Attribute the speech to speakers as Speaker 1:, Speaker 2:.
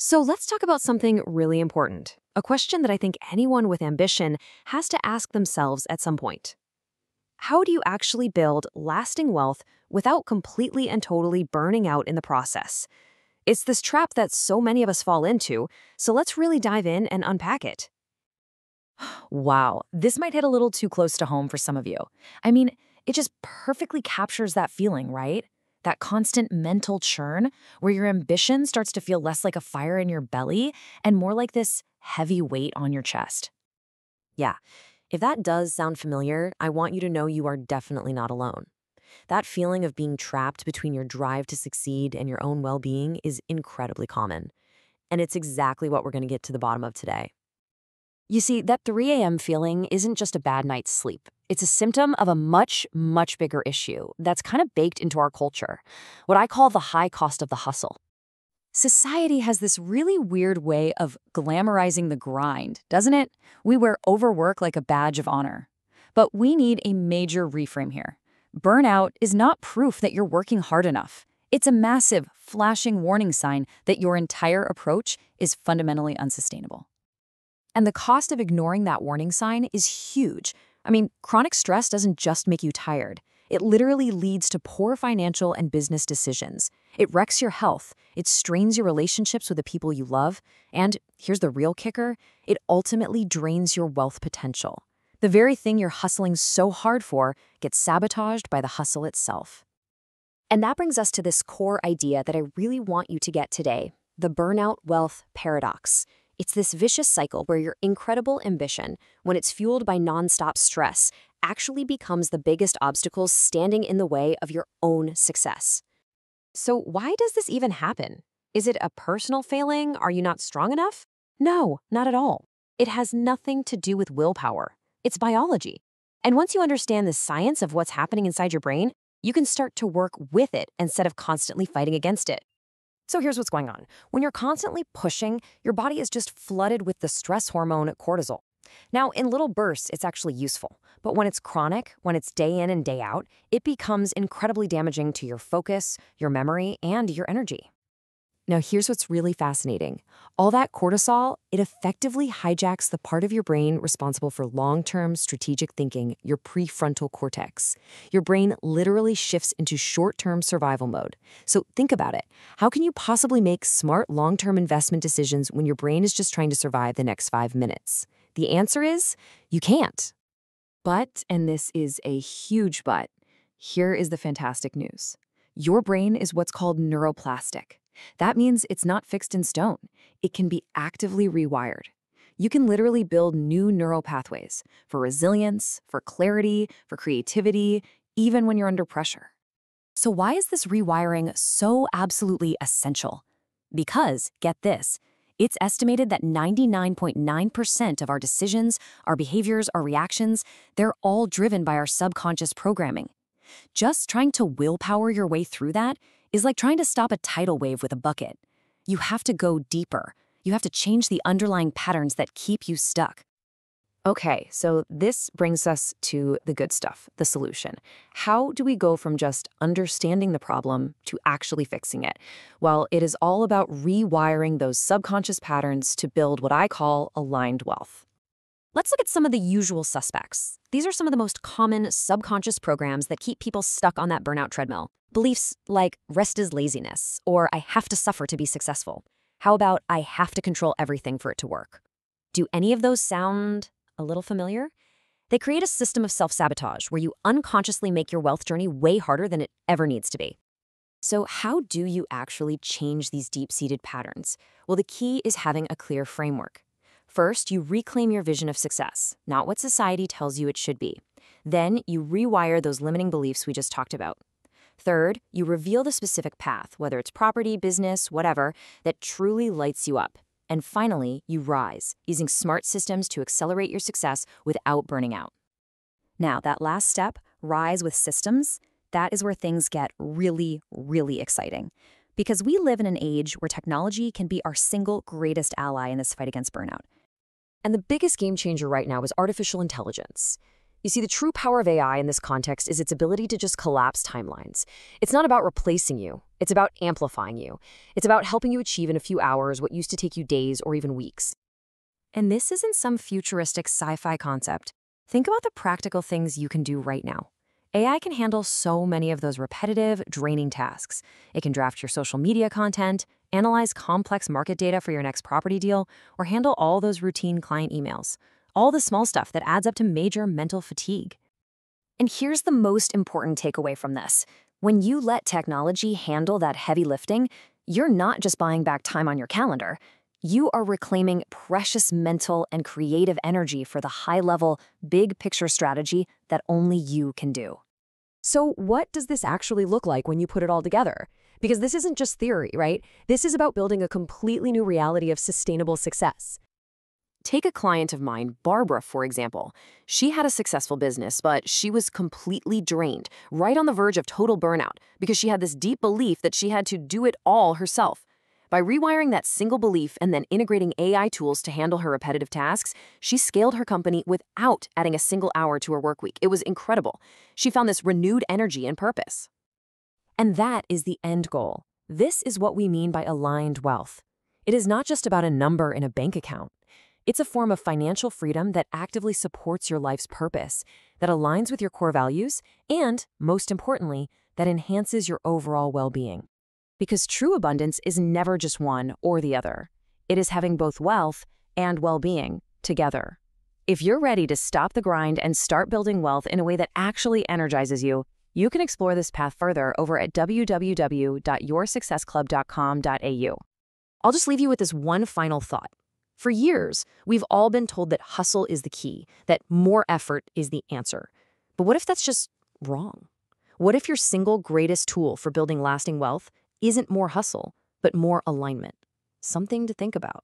Speaker 1: So let's talk about something really important, a question that I think anyone with ambition has to ask themselves at some point. How do you actually build lasting wealth without completely and totally burning out in the process? It's this trap that so many of us fall into, so let's really dive in and unpack it.
Speaker 2: Wow, this might hit a little too close to home for some of you. I mean, it just perfectly captures that feeling, right? That constant mental churn where your ambition starts to feel less like a fire in your belly and more like this heavy weight on your chest.
Speaker 1: Yeah, if that does sound familiar, I want you to know you are definitely not alone. That feeling of being trapped between your drive to succeed and your own well being is incredibly common. And it's exactly what we're going to get to the bottom of today. You see, that 3 a.m. feeling isn't just a bad night's sleep. It's a symptom of a much, much bigger issue that's kind of baked into our culture, what I call the high cost of the hustle.
Speaker 2: Society has this really weird way of glamorizing the grind, doesn't it? We wear overwork like a badge of honor. But we need a major reframe here. Burnout is not proof that you're working hard enough. It's a massive, flashing warning sign that your entire approach is fundamentally unsustainable. And the cost of ignoring that warning sign is huge. I mean, chronic stress doesn't just make you tired. It literally leads to poor financial and business decisions. It wrecks your health. It strains your relationships with the people you love. And here's the real kicker, it ultimately drains your wealth potential. The very thing you're hustling so hard for gets sabotaged by the hustle itself.
Speaker 1: And that brings us to this core idea that I really want you to get today, the burnout wealth paradox. It's this vicious cycle where your incredible ambition, when it's fueled by nonstop stress, actually becomes the biggest obstacle standing in the way of your own success. So why does this even happen? Is it a personal failing? Are you not strong enough? No, not at all. It has nothing to do with willpower. It's biology. And once you understand the science of what's happening inside your brain, you can start to work with it instead of constantly fighting against it. So here's what's going on. When you're constantly pushing, your body is just flooded with the stress hormone cortisol. Now, in little bursts, it's actually useful. But when it's chronic, when it's day in and day out, it becomes incredibly damaging to your focus, your memory, and your energy. Now, here's what's really fascinating. All that cortisol, it effectively hijacks the part of your brain responsible for long-term strategic thinking, your prefrontal cortex. Your brain literally shifts into short-term survival mode. So think about it. How can you possibly make smart long-term investment decisions when your brain is just trying to survive the next 5 minutes? The answer is, you can't.
Speaker 2: But, and this is a huge but, here is the fantastic news. Your brain is what's called neuroplastic. That means it's not fixed in stone. It can be actively rewired. You can literally build new neural pathways for resilience, for clarity, for creativity, even when you're under pressure. So why is this rewiring so absolutely essential? Because, get this, it's estimated that 99.9% of our decisions, our behaviors, our reactions, they're all driven by our subconscious programming. Just trying to willpower your way through that is like trying to stop a tidal wave with a bucket. You have to go deeper. You have to change the underlying patterns that keep you stuck. Okay, so this brings us to the good stuff, the solution. How do we go from just understanding the problem to actually fixing it? Well, it is all about rewiring those subconscious patterns to build what I call aligned wealth. Let's look at some of the usual suspects. These are some of the most common subconscious programs that keep people stuck on that burnout treadmill. Beliefs like rest is laziness, or I have to suffer to be successful. How about I have to control everything for it to work? Do any of those sound a little familiar? They create a system of self-sabotage where you unconsciously make your wealth journey way harder than it ever needs to be. So how do you actually change these deep-seated patterns? Well, the key is having a clear framework. First, you reclaim your vision of success, not what society tells you it should be. Then, you rewire those limiting beliefs we just talked about. Third, you reveal the specific path, whether it's property, business, whatever, that truly lights you up. And finally, you rise, using smart systems to accelerate your success without burning out. Now, that last step, rise with systems, that is where things get really, really exciting. Because we live in an age where technology can be our single greatest ally in this fight against burnout. And the biggest game changer right now is artificial intelligence. You see, the true power of AI in this context is its ability to just collapse timelines. It's not about replacing you.
Speaker 1: It's about amplifying you. It's about helping you achieve in a few hours what used to take you days or even weeks. And this isn't some futuristic sci-fi concept. Think about the practical things you can do right now. AI can handle so many of those repetitive, draining tasks. It can draft your social media content, analyze complex market data for your next property deal, or handle all those routine client emails. All the small stuff that adds up to major mental fatigue. And here's the most important takeaway from this. When you let technology handle that heavy lifting, you're not just buying back time on your calendar. You are reclaiming precious mental and creative energy for the high-level, big-picture strategy that only you can do. So what does this actually look like when you put it all together? Because this isn't just theory, right? This is about building a completely new reality of sustainable success. Take a client of mine, Barbara, for example. She had a successful business, but she was completely drained, right on the verge of total burnout, because she had this deep belief that she had to do it all herself. By rewiring that single belief and then integrating AI tools to handle her repetitive tasks, she scaled her company without adding a single hour to her work week. It was incredible. She found this renewed energy and purpose. And that is the end goal. This is what we mean by aligned wealth. It is not just about a number in a bank account. It's a form of financial freedom that actively supports your life's purpose, that aligns with your core values, and, most importantly, that enhances your overall well-being. Because true abundance is never just one or the other. It is having both wealth and well-being together. If you're ready to stop the grind and start building wealth in a way that actually energizes you, you can explore this path further over at www.yoursuccessclub.com.au. I'll just leave you with this one final thought. For years, we've all been told that hustle is the key, that more effort is the answer. But what if that's just wrong? What if your single greatest tool for building lasting wealth isn't more hustle, but more alignment? Something to think about.